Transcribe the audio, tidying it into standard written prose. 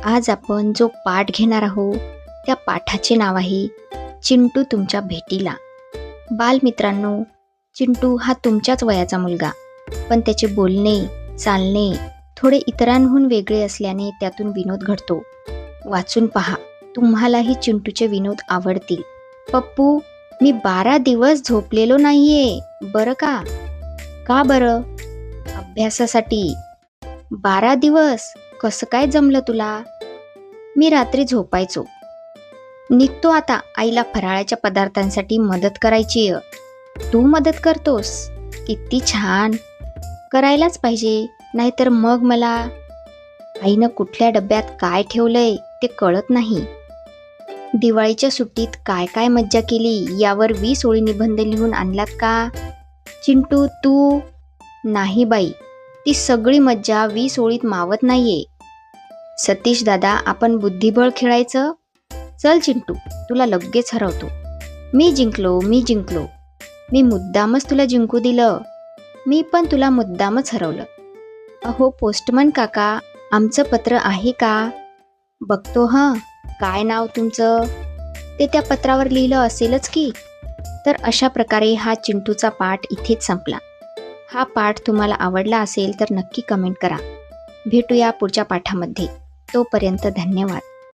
आज आपण जो पाठ घेणार आहोत त्या पाठाचे नाव आहे चिंटू तुमच्या भेटीला. बालमित्रांनो, चिंटू हा तुमच्याच वयाचा मुलगा, पण त्याचे बोलणे चालणे थोडे इतरांहून वेगळे असल्याने त्यातून विनोद घडतो. वाचून पहा, तुम्हालाही चिंटूचे विनोद आवडतील. पप्पू, मी 12 दिवस झोपलेलो नाहीये बरं का. का बरं? अभ्यासासाठी. 12 दिवस कसं काय जमलं तुला? मी रात्री झोपायचो. निघतो आता आईला फराळाच्या पदार्थांसाठी मदत करायची. तू मदत करतोस? किती छान. करायलाच पाहिजे, नाहीतर मग मला आईनं कुठल्या डब्यात काय ठेवलंय ते कळत नाही. दिवाळीच्या सुट्टीत काय काय मज्जा केली यावर 20 ओळी निबंध लिहून आणलात का? चिंटू तू? नाही बाई, ती सगळी मज्जा 20 ओळीत मावत नाहीये. सतीश दादा, आपण बुद्धिबळ खेळायचं? चल चिंटू, तुला लगेच हरवतो. मी जिंकलो. मी मुद्दामच तुला जिंकू दिलं. मी पण तुला मुद्दामच हरवलं. अहो पोस्टमन काका, आमचं पत्र आहे का? बघतो हं. काय नाव तुमचं? ते त्या पत्रावर लिहिलं असेलच की. तर अशा प्रकारे हा चिंटूचा पाठ इथेच संपला. हा पाठ तुम्हाला आवडला असेल तर नक्की कमेंट करा. भेटूया पुढच्या पाठामध्ये. तोपर्यंत धन्यवाद.